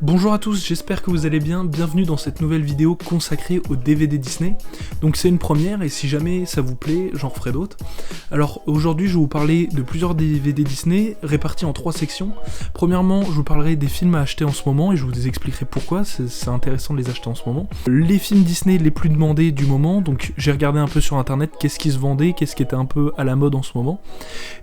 Bonjour à tous, j'espère que vous allez bien, bienvenue dans cette nouvelle vidéo consacrée aux DVD Disney. Donc c'est une première et si jamais ça vous plaît, j'en referai d'autres. Alors aujourd'hui je vais vous parler de plusieurs DVD Disney répartis en 3 sections. Premièrement, je vous parlerai des films à acheter en ce moment et je vous expliquerai pourquoi, c'est intéressant de les acheter en ce moment. Les films Disney les plus demandés du moment, donc j'ai regardé un peu sur internet qu'est-ce qui se vendait, qu'est-ce qui était un peu à la mode en ce moment.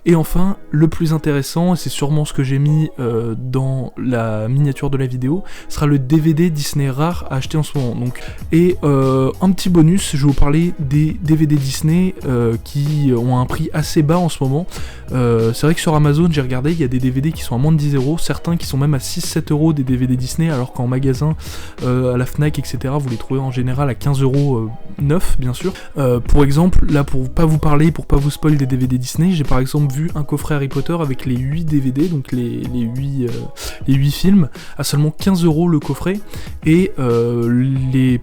Et enfin, le plus intéressant, et c'est sûrement ce que j'ai mis dans la miniature de la vidéo, sera le DVD Disney rare à acheter en ce moment. Donc, et un petit bonus, je vais vous parler des DVD Disney qui ont un prix assez bas en ce moment. C'est vrai que sur Amazon, j'ai regardé, il y a des DVD qui sont à moins de 10€, certains qui sont même à 6-7€ des DVD Disney, alors qu'en magasin, à la Fnac, etc., vous les trouvez en général à 15€ neufs, bien sûr. Pour exemple, là, pour pas vous parler, pour pas vous spoil des DVD Disney, j'ai par exemple vu un coffret Harry Potter avec les 8 DVD, donc les 8 films, à seulement 15€ le coffret, et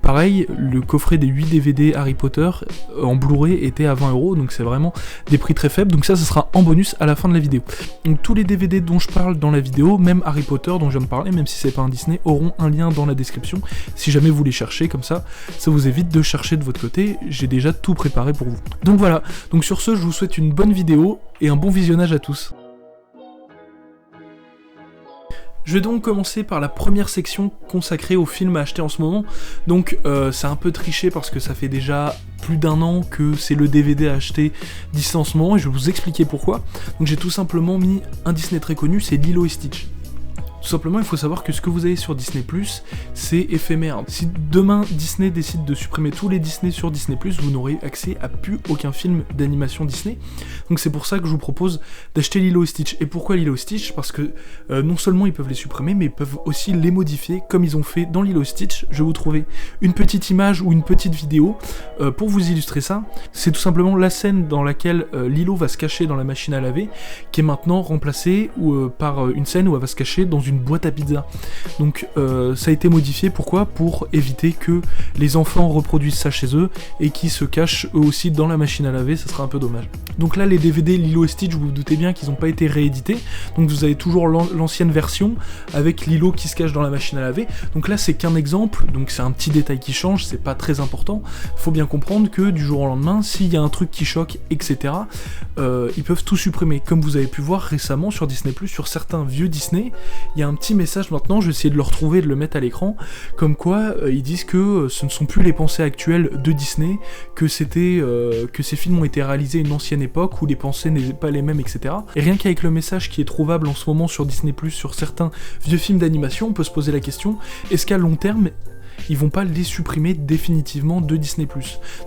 pareil, le coffret des 8 DVD Harry Potter en Blu-ray était à 20€, donc c'est vraiment des prix très faibles, donc ça sera en bonus à la fin de la vidéo. Donc tous les DVD dont je parle dans la vidéo, même Harry Potter dont je viens de parler, même si c'est pas un Disney, auront un lien dans la description, si jamais vous les cherchez, comme ça vous évite de chercher de votre côté, j'ai déjà tout préparé pour vous. Donc voilà, donc sur ce, je vous souhaite une bonne vidéo, et un bon visionnage à tous. Je vais donc commencer par la première section consacrée aux films à acheter en ce moment. Donc c'est un peu triché parce que ça fait déjà plus d'un an que c'est le DVD à acheter Disney en ce moment et je vais vous expliquer pourquoi. Donc j'ai tout simplement mis un Disney très connu, c'est Lilo et Stitch. Tout simplement, il faut savoir que ce que vous avez sur Disney+, c'est éphémère. Si demain Disney décide de supprimer tous les Disney sur Disney+, vous n'aurez accès à plus aucun film d'animation Disney. Donc c'est pour ça que je vous propose d'acheter Lilo et Stitch. Et pourquoi Lilo et Stitch ? Parce que non seulement ils peuvent les supprimer, mais ils peuvent aussi les modifier, comme ils ont fait dans Lilo et Stitch. Je vais vous trouver une petite image ou une petite vidéo pour vous illustrer ça. C'est tout simplement la scène dans laquelle Lilo va se cacher dans la machine à laver, qui est maintenant remplacée par une scène où elle va se cacher dans une boîte à pizza. Donc ça a été modifié, pourquoi ? Pour éviter que les enfants reproduisent ça chez eux et qu'ils se cachent eux aussi dans la machine à laver, ça sera un peu dommage. Donc là les DVD Lilo et Stitch, vous vous doutez bien qu'ils n'ont pas été réédités, donc vous avez toujours l'ancienne version avec Lilo qui se cache dans la machine à laver. Donc là c'est qu'un exemple, donc c'est un petit détail qui change, c'est pas très important. Faut bien comprendre que du jour au lendemain, s'il y a un truc qui choque, etc., ils peuvent tout supprimer. Comme vous avez pu voir récemment sur Disney+, sur certains vieux Disney, il y a un petit message maintenant, je vais essayer de le retrouver et de le mettre à l'écran, comme quoi ils disent que ce ne sont plus les pensées actuelles de Disney, que que ces films ont été réalisés à une ancienne époque où les pensées n'étaient pas les mêmes, etc. Et rien qu'avec le message qui est trouvable en ce moment sur Disney+, sur certains vieux films d'animation, on peut se poser la question, est-ce qu'à long terme, ils vont pas les supprimer définitivement de Disney+.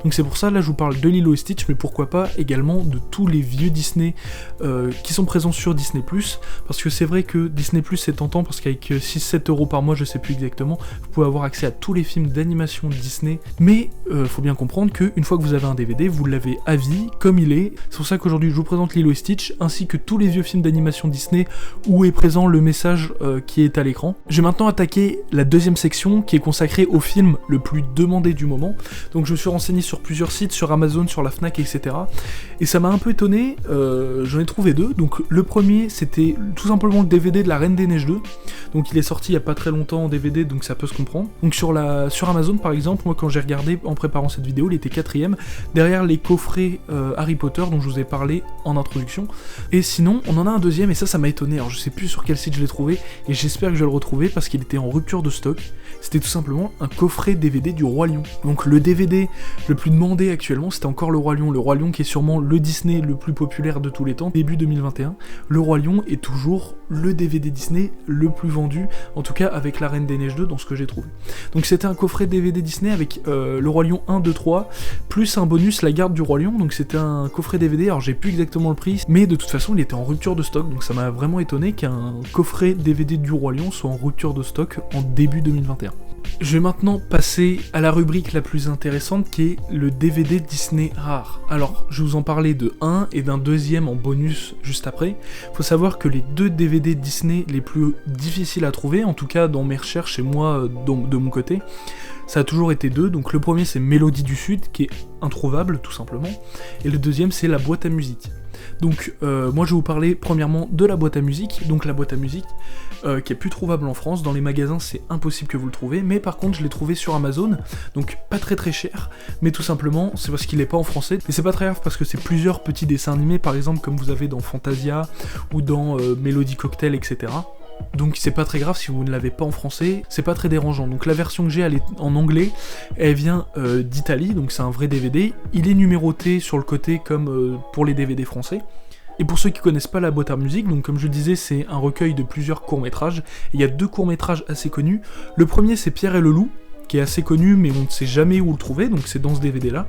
Donc c'est pour ça, là je vous parle de Lilo et Stitch, mais pourquoi pas également de tous les vieux Disney qui sont présents sur Disney+, parce que c'est vrai que Disney+, c'est tentant, parce qu'avec 6-7€ par mois, je sais plus exactement, vous pouvez avoir accès à tous les films d'animation Disney, mais faut bien comprendre qu'une fois que vous avez un DVD, vous l'avez à vie, comme il est. C'est pour ça qu'aujourd'hui je vous présente Lilo et Stitch, ainsi que tous les vieux films d'animation Disney, où est présent le message qui est à l'écran. Je vais maintenant attaquer la deuxième section, qui est consacrée au film le plus demandé du moment. Donc je me suis renseigné sur plusieurs sites, sur Amazon, sur la Fnac, etc. Et ça m'a un peu étonné, j'en ai trouvé deux. Donc le premier, c'était tout simplement le DVD de la Reine des Neiges 2. Donc il est sorti il y a pas très longtemps en DVD, donc ça peut se comprendre. Donc sur Amazon par exemple, moi quand j'ai regardé en préparant cette vidéo, il était 4ème, derrière les coffrets Harry Potter dont je vous ai parlé en introduction. Et sinon, on en a un deuxième, et ça m'a étonné. Alors je sais plus sur quel site je l'ai trouvé, et j'espère que je vais le retrouver parce qu'il était en rupture de stock. C'était tout simplement un coffret DVD du Roi Lion. Donc le DVD le plus demandé actuellement, c'était encore le Roi Lion qui est sûrement le Disney le plus populaire de tous les temps, début 2021. Le Roi Lion est toujours le DVD Disney le plus vendu, en tout cas avec la Reine des Neiges 2 dans ce que j'ai trouvé. Donc c'était un coffret DVD Disney avec le Roi Lion 1, 2, 3, plus un bonus La Garde du Roi Lion, donc c'était un coffret DVD, alors j'ai plus exactement le prix, mais de toute façon il était en rupture de stock, donc ça m'a vraiment étonné qu'un coffret DVD du Roi Lion soit en rupture de stock en début 2021. Je vais maintenant passer à la rubrique la plus intéressante qui est le DVD Disney rare. Alors, je vais vous en parler de un et d'un deuxième en bonus juste après. Faut savoir que les deux DVD Disney les plus difficiles à trouver, en tout cas dans mes recherches et moi de mon côté, ça a toujours été deux. Donc le premier c'est Mélodie du Sud qui est introuvable tout simplement, et le deuxième c'est La Boîte à musique. Donc moi je vais vous parler premièrement de la boîte à musique, donc la boîte à musique qui est plus trouvable en France, dans les magasins c'est impossible que vous le trouvez, mais par contre je l'ai trouvé sur Amazon, donc pas très très cher, mais tout simplement c'est parce qu'il est pas en français, et c'est pas très grave parce que c'est plusieurs petits dessins animés, par exemple comme vous avez dans Fantasia, ou dans Melody Cocktail, etc. Donc c'est pas très grave si vous ne l'avez pas en français, c'est pas très dérangeant. Donc la version que j'ai elle est en anglais, elle vient d'Italie, donc c'est un vrai DVD, il est numéroté sur le côté comme pour les DVD français. Et pour ceux qui connaissent pas la boîte à musique, donc comme je le disais, c'est un recueil de plusieurs courts-métrages, il y a 2 courts-métrages assez connus. Le premier c'est Pierre et le loup, qui est assez connu mais on ne sait jamais où le trouver, donc c'est dans ce DVD là.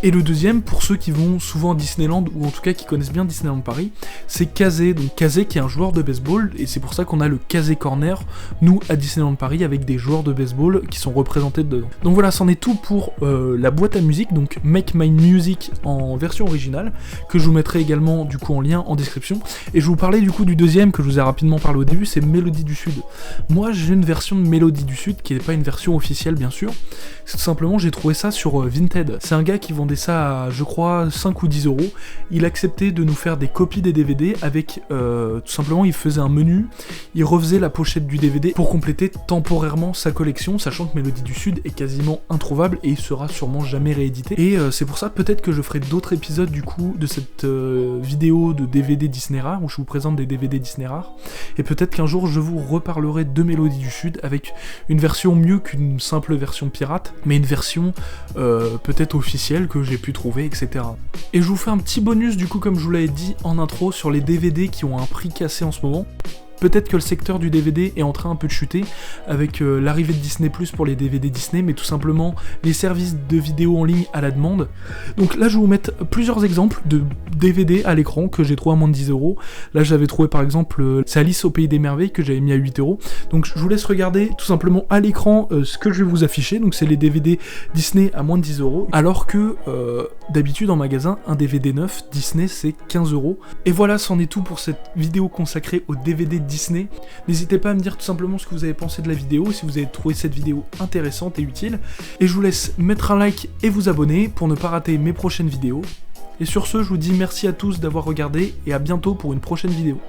Et le deuxième, pour ceux qui vont souvent à Disneyland, ou en tout cas qui connaissent bien Disneyland Paris, c'est Kazé, donc Kazé qui est un joueur de baseball, et c'est pour ça qu'on a le Kazé Corner, nous, à Disneyland Paris, avec des joueurs de baseball qui sont représentés dedans. Donc voilà, c'en est tout pour la boîte à musique, donc Make My Music en version originale, que je vous mettrai également du coup en lien en description, et je vais vous parler du coup du deuxième, que je vous ai rapidement parlé au début, c'est Mélodie du Sud. Moi, j'ai une version de Mélodie du Sud, qui n'est pas une version officielle bien sûr, c'est tout simplement, j'ai trouvé ça sur Vinted. C'est un gars qui vendait ça à, je crois, 5 ou 10 euros. Il acceptait de nous faire des copies des DVD avec, tout simplement, il faisait un menu, il refaisait la pochette du DVD pour compléter temporairement sa collection, sachant que Mélodie du Sud est quasiment introuvable et il sera sûrement jamais réédité. Et c'est pour ça, peut-être que je ferai d'autres épisodes du coup de cette vidéo de DVD Disney Rare, où je vous présente des DVD Disney Rare, et peut-être qu'un jour je vous reparlerai de Mélodie du Sud avec une version mieux qu'une simple version pirate, mais une version peut-être officielle que j'ai pu trouver, etc. Et je vous fais un petit bonus du coup, comme je vous l'avais dit en intro, sur les DVD qui ont un prix cassé en ce moment. Peut-être que le secteur du DVD est en train un peu de chuter avec l'arrivée de Disney Plus pour les DVD Disney, mais tout simplement les services de vidéo en ligne à la demande. Donc là je vais vous mettre plusieurs exemples de DVD à l'écran que j'ai trouvé à moins de 10 euros. Là j'avais trouvé par exemple c'est Alice au Pays des Merveilles que j'avais mis à 8 euros. Donc je vous laisse regarder tout simplement à l'écran ce que je vais vous afficher. Donc c'est les DVD Disney à moins de 10 euros. Alors que d'habitude en magasin un DVD neuf Disney c'est 15 euros. Et voilà, c'en est tout pour cette vidéo consacrée au DVD Disney. N'hésitez pas à me dire tout simplement ce que vous avez pensé de la vidéo, si vous avez trouvé cette vidéo intéressante et utile. Et je vous laisse mettre un like et vous abonner pour ne pas rater mes prochaines vidéos. Et sur ce, je vous dis merci à tous d'avoir regardé et à bientôt pour une prochaine vidéo.